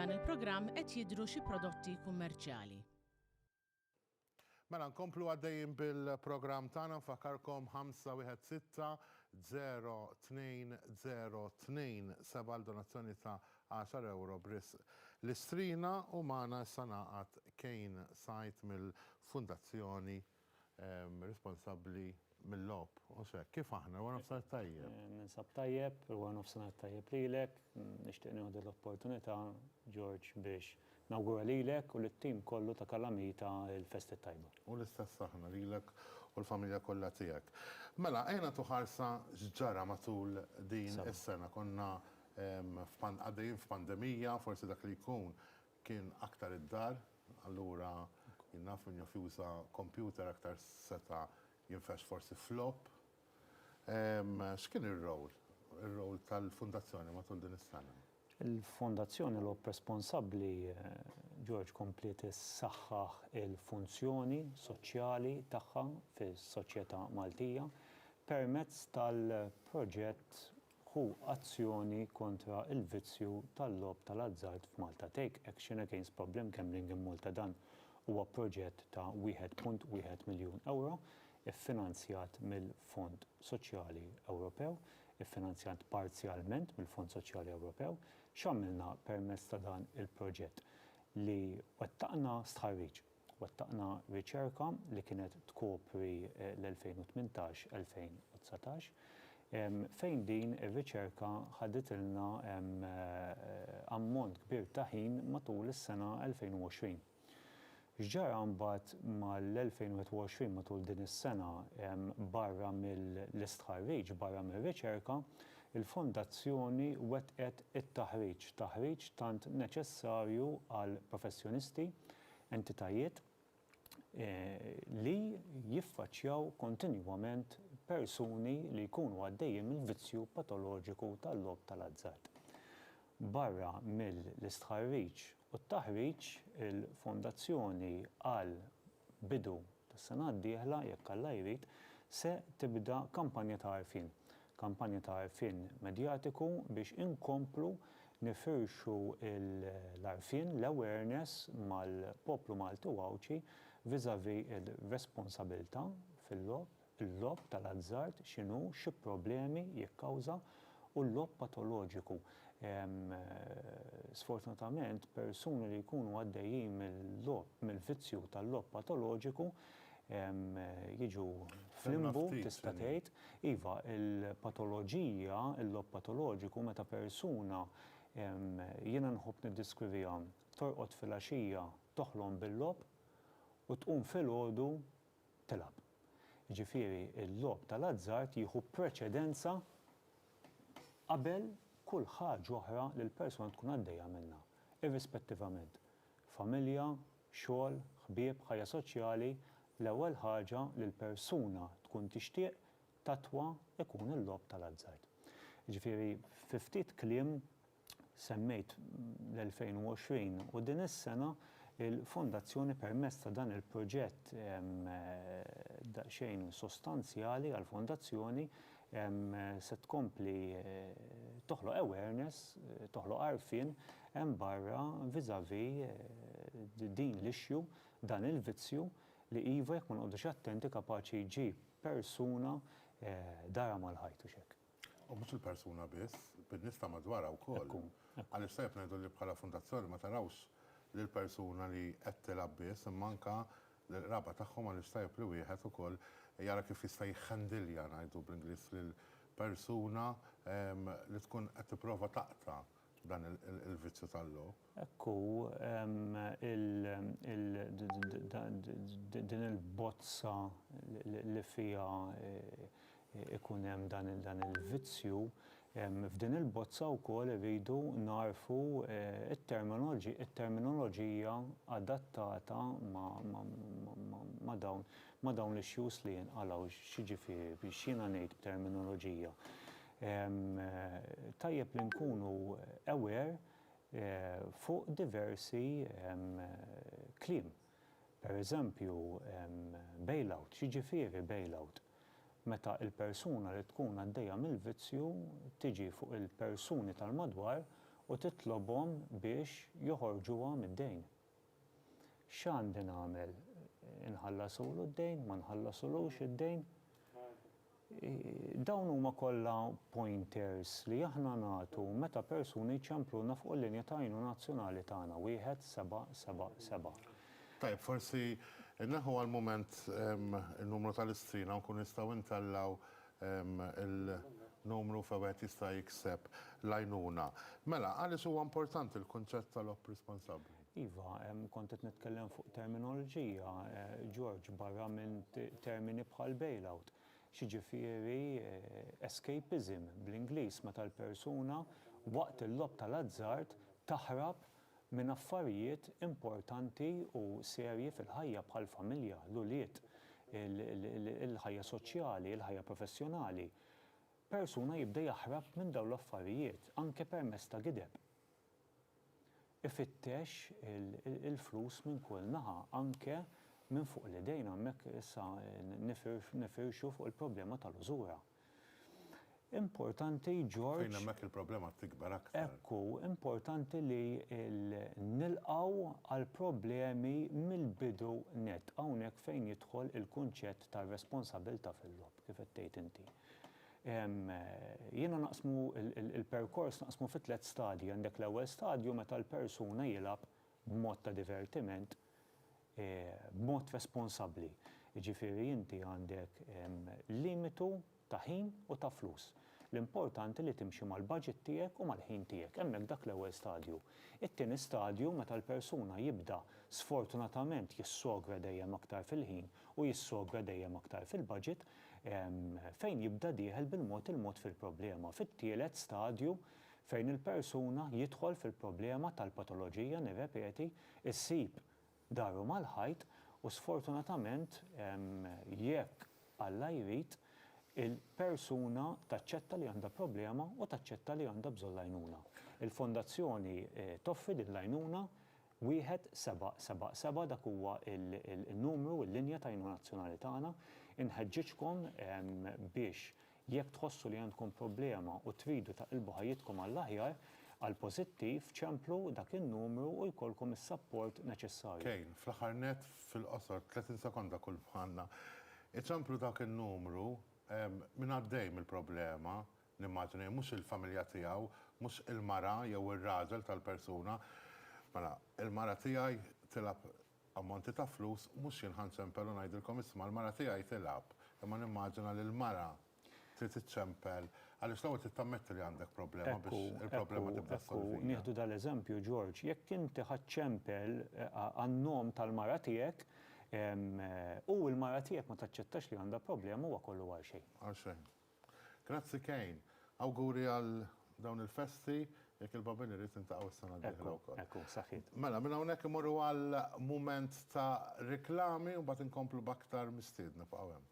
f'dan il-programm qed jidhru xi prodotti kummerċjali. Mela nkomplu għaddejjin bil-programm tagħna nfakkarkom 516-0202 donazzjoni ta' 10 euro bris l-istrina u magħna issa ngħaqad Kayne Said mill-Fondazzjoni responsabbli mill-logħob. U xek, kif aħna wara nofsinhar tajjeb? Ninsab tajjeb, wara nofsinhar tajjeb lilek, nixtieq nieħu l-opportunità George biex nawgura lilek u lit-tim kollu ta' Kalamita il-festi tajba. U l-istess aħna lilek u l-familja kollha tiegħek. Mela, ejna ħarsa x'ġara matul din is-sena. Konna għaddejjin f'pandemija, forsi dak li jkun kien aktar id-dar, allura jinnaf min juża computer aktar seta' jinfex forsi flop. X'kien ir-rol tal-Fondazzjoni matul din is-sena? Il-Fondazzjoni l-ob responsabbli George komplet issaħħaħ il-funzjoni soċjali tagħha fis-soċjetà Maltija permezz tal-proġett hu azzjoni kontra il-vizzju tal-logħob tal-azzard f'Malta. Take action against problem gambling in Malta. Dan huwa proġett ta' 1.1 miljun euro iffinanzjat mill-Fond Soċjali Ewropew, iffinanzjat parzjalment mill-Fond Soċjali Ewropew. X'għamilna permezz ta' dan il-proġett li wettaqna stħarriġ, wettaqna riċerka li kienet tkopri l-2018-2019 fejn din ir-riċerka ħaditilna ammont kbir ta' ħin matul is-sena 2020. X'ġara mbagħad mal-2021 matul din is-sena barra mill-istħarriġ, barra mir-riċerka, il-Fondazzjoni wettqet it-taħriġ tant neċessarju għal professjonisti, entitajiet li jiffaċċjaw kontinwament persuni li jkunu għaddejjin mill-vizzju patoloġiku tal-logħob tal-azzard. Barra mill-istħarriġ u t-taħriġ il-Fondazzjoni għal bidu tas-sena d-dieħla jekk Alla jrid se tibda kampanja ta' għarfien. Kampanja ta' għarfien medjatiku biex inkomplu nifirxu l-għarfien, l-awareness mal-poplu Malti u Għawċi viżavi il-responsabilta fil-logħob, il-logħob tal-azzard x'inhu xi problemi jikkawża u l-logħob patoloġiku. Sfortunatament, persuni li jkunu għaddejjin mill-vizzju tal-logħob patoloġiku jiġu flimbu tista' tgħid. Iva, il-patoloġija, il-logħob patoloġiku meta persuna jiena nħobb niddiskrivija torqod fil-għaxija toħlom bil-logħob u tqum filgħodu tilab. Jiġifieri il-logħob tal-azzard jieħu preċedenza qabel kull ħaġa oħra li l-persuna tkun għaddejja minnha, irrispettivament. Familja, xogħol, ħbieb, ħajja soċjali, l-ewwel ħaġa li l-persuna tkun tixtieq tatwa ikun il-logħob tal-azzard. Jiġifieri fi ftit kliem semmejt l-2020 u din is-sena il-Fondazzjoni permezz ta' dan il-proġett daqsxejn sostanzjali għall-Fondazzjoni se tkompli toħloq awareness, toħloq għarfien hemm barra viżavi din l-issue, dan il-vizzju li iva jekk ma nqogħdux attenti kapaċi jġib persuna dara mal-ħajtu xek. U mhux il-persuna biss, bin-nies ta' madwarha wkoll. Għaliex tajjeb ngħidu li bħala Fondazzjoni ma tarawx lill-persuna li qed tilab biss, imma anke l-raba tagħhom għaliex tajjeb li wieħed ukoll jara kif jista' jħandilja ngħidu bl-Ingliż lill-persuna li tkun qed tipprova taqta' dan il-vizzju tal-logħob. Ekku, din il-bozza li fiha ikun hemm dan il-vizzju, f'din il-bozza wkoll iridu narfu it-terminoloġija adattata ma' dawn l-issues li jinqalgħu x'jiġifieri biex jiena ngħid b'terminoloġija. Tajjeb li nkunu aware fuq diversi kliem. Pereżempju, bailout, x'jiġifieri bailout? Meta il-persuna li tkun għaddejja mill-vizzju tiġi fuq il-persuni tal-madwar u titlobhom biex joħorġuha mid-dejn. X'għandi nagħmel? Inħallasulu d-dejn, ma nħallasulux id-dejn? Dawn huma kollha pointers li aħna nagħtu meta persuni jċempluna fuq il-linja ta' għajnuna nazzjonali tagħna 1777. Tajb, forsi neħu għal-moment il-numru tal-istrina nkun nistgħu intellaw il-numru fewet jista' jikseb l-għajnuna. Mela, għaliex huwa importanti l-kunċett tal-ob responsabbli? Iva, kont qed nitkellem fuq terminoloġija, George, barra minn termini bħal bailout. Xiġifieri escapism bl-Ingliż meta l-persuna waqt il-logħob tal-azzard taħrab minn affarijiet importanti u serji fil-ħajja bħal familja, l-uliet, il-ħajja soċjali, il-ħajja professjonali. Persuna jibda jaħrab minn dawn l-affarijiet anke permezz ta' gideb. Ifittex il-flus minn kull naħa, anke minn fuq l-idejn hemmhekk issa nifirxu fuq il-problema tal-użura. Importanti, George. Fejn hemmhekk il-problema tikber aktar. Ekku, importanti li nilqgħu għal problemi mill-bidu net hawnhekk fejn jidħol il-kunċett tar-responsabbiltà fil-logħob, kif qed tgħid inti. Jiena naqsmu il-perkors naqsmu fi 3 stadji. Għandek l-ewwel stadju meta l-persuna jilgħab b'mod ta' divertiment, b'mod responsabbli. Jiġifieri inti għandek limitu ta' ħin u ta' flus. L-importanti li timxi mal-budget tiegħek u mal-ħin tiegħek. Hemmhekk dak l-ewwel stadju. It-tieni stadju meta l-persuna jibda sfortunatament jissogra dejjem aktar fil-ħin u jissogra dejjem aktar fil-budget, fejn jibda dieħel bil-mod il-mod fil-problema. Fit-tielet stadju fejn il-persuna jidħol fil-problema tal-patoloġija, nirrepeti, issib daru mal-ħajt u sfortunatament jekk Alla jrid il-persuna taċċetta li għandha problema u taċċetta li għandha bżonn għajnuna. Il-Fondazzjoni toffri din l-għajnuna 1777 dak huwa il-numru, il-linja ta' għajnuna nazzjonali tagħna. Inħeġġeġkom biex jekk tħossu li għandkom problema u tridu taqilbu ħajjitkom għall-aħjar għall-pożittiv ċemplu dak in-numru u jkollkom is-support neċessarju. Kejn, fl-aħħar net fil-qosor 30 sekonda kull bħalna. Iċemplu dak in-numru minn għaddej mill-problema, nimmaġini mhux il-familja tiegħu, mhux il-mara jew ir-raġel tal-persuna. Mela, il-mara tiegħi tilab ammonti ta' flus, mhux jien ħanċempel u ngħidilkom isma' l-mara tiegħi tilab. Imma nimmaġina li l-mara trid tiċċempel għaliex l-ewwel tittammetti li għandek problema biex il-problema tibda solvija. Nieħdu dal-eżempju, George, jekk inti ħaċċempel għan-nom tal-mara tiegħek u l-mara tiegħek ma taċċettax li għandha problema huwa kollu għal xejn. Għal xejn. Grazzi Kayne. Awguri għal dawn il-festi, jekk il-babin irrid intaqgħu s-sena d-dieħla wkoll. Ekku, saħħit. Mela, minn hawnhekk imorru għal mument ta' riklami u mbagħad inkomplu b'aktar mistiedna fuq hemm.